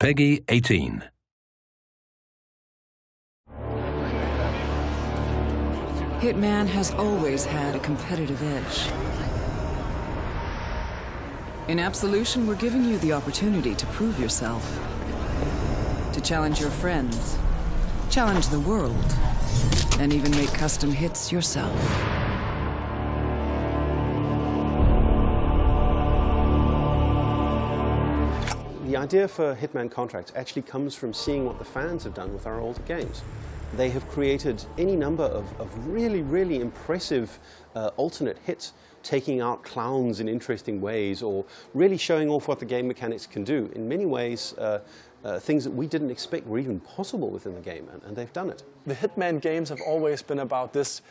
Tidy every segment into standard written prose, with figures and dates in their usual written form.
Peggy 18. Hitman has always had a competitive edge. In Absolution, we're giving you the opportunity to prove yourself, to challenge your friends, challenge the world, and even make custom hits yourself. The idea for Hitman contracts actually comes from seeing what the fans have done with our older games. They have created any number of really, really impressive alternate hits, taking out clowns in interesting ways, or really showing off what the game mechanics can do. In many ways, things that we didn't expect were even possible within the game, and they've done it. The Hitman games have always been about this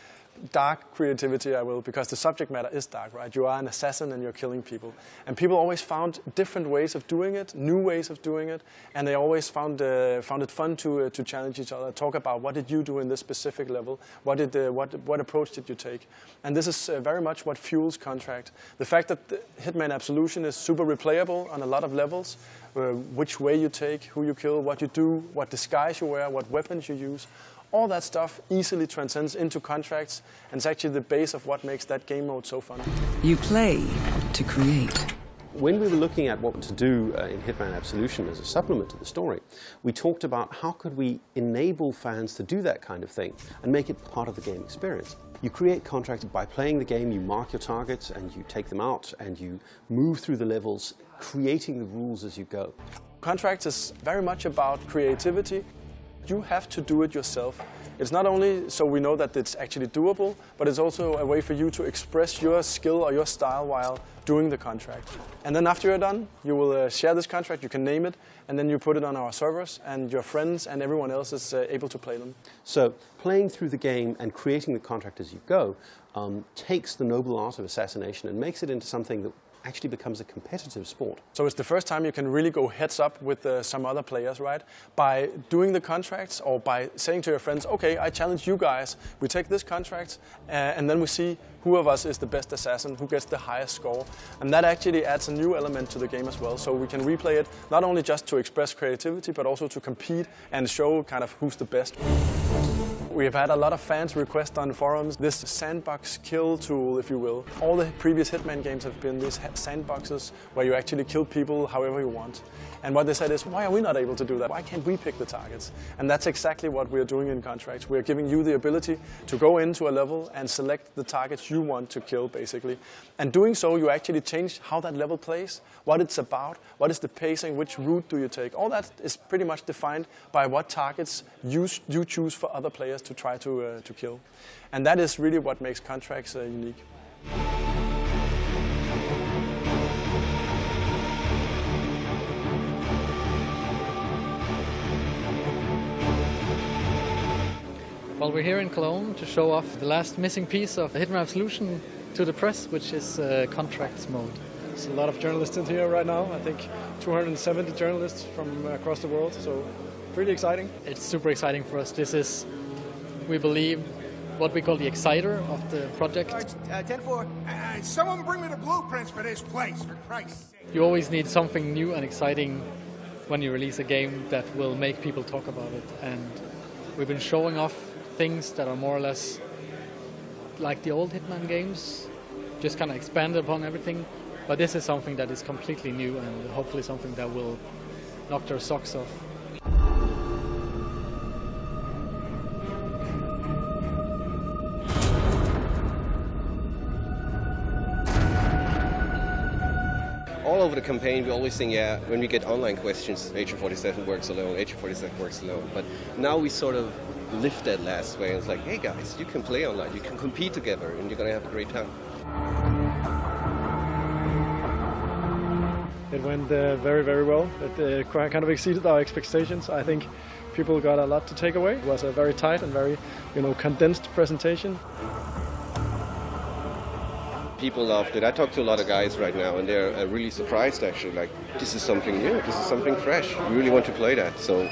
dark creativity, because the subject matter is dark, right? You are an assassin and you're killing people. And people always found different ways of doing it, new ways of doing it, and they always found it fun to challenge each other, talk about what did you do in this specific level, what approach did you take. And this is very much what fuels Contract. The fact that Hitman Absolution is super replayable on a lot of levels, which way you take, who you kill, what you do, what disguise you wear, what weapons you use, all that stuff easily transcends into Contracts, and it's actually the base of what makes that game mode so fun. You play to create. When we were looking at what to do in Hitman Absolution as a supplement to the story, we talked about how could we enable fans to do that kind of thing and make it part of the game experience. You create Contracts by playing the game, you mark your targets and you take them out and you move through the levels, creating the rules as you go. Contracts is very much about creativity. You have to do it yourself. It's not only so we know that it's actually doable, but it's also a way for you to express your skill or your style while doing the contract. And then after you're done, you will share this contract, you can name it, and then you put it on our servers, and your friends and everyone else is able to play them. So playing through the game and creating the contract as you go takes the noble art of assassination and makes it into something that actually becomes a competitive sport. So it's the first time you can really go heads up with some other players, right? By doing the contracts or by saying to your friends, okay, I challenge you guys, we take this contract and then we see who of us is the best assassin, who gets the highest score. And that actually adds a new element to the game as well. So we can replay it not only just to express creativity, but also to compete and show kind of who's the best. We have had a lot of fans request on forums this sandbox kill tool, if you will. All the previous Hitman games have been these sandboxes where you actually kill people however you want. And what they said is, why are we not able to do that? Why can't we pick the targets? And that's exactly what we're doing in Contracts. We're giving you the ability to go into a level and select the targets you want to kill, basically. And doing so, you actually change how that level plays, what it's about, what is the pacing, which route do you take. All that is pretty much defined by what targets you choose for other players to try to kill. And that is really what makes Contracts unique. Well, we're here in Cologne to show off the last missing piece of Hitman Absolution to the press, which is Contracts mode. There's a lot of journalists in here right now. I think 270 journalists from across the world, so pretty exciting. It's super exciting for us. This is, we believe, what we call the exciter of the project. 10-4. Someone bring me the blueprints for this place, for Christ's sake. You always need something new and exciting when you release a game that will make people talk about it. And we've been showing off things that are more or less like the old Hitman games, just kind of expanded upon everything. But this is something that is completely new and hopefully something that will knock their socks off. All over the campaign, we always think, yeah, when we get online questions, Agent 47 works alone, Agent 47 works alone. But now we sort of lift that last way. It's like, hey guys, you can play online, you can compete together, and you're going to have a great time. It went very, very well. It kind of exceeded our expectations. I think people got a lot to take away. It was a very tight and very, condensed presentation. People loved it. I talked to a lot of guys right now, and they're really surprised, actually. Like, this is something new, this is something fresh. We really want to play that, so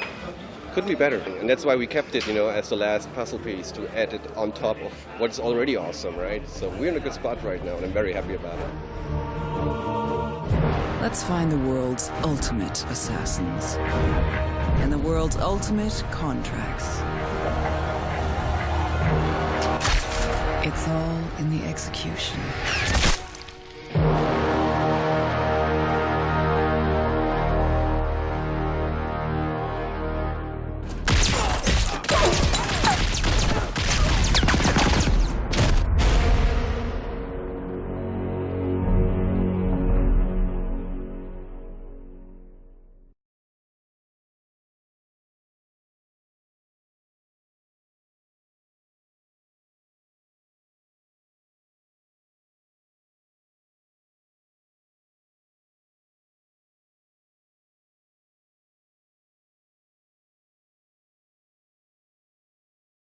couldn't be better. And that's why we kept it, as the last puzzle piece to add it on top of what's already awesome, right? So we're in a good spot right now, and I'm very happy about it. Let's find the world's ultimate assassins and the world's ultimate contracts. It's all in the execution.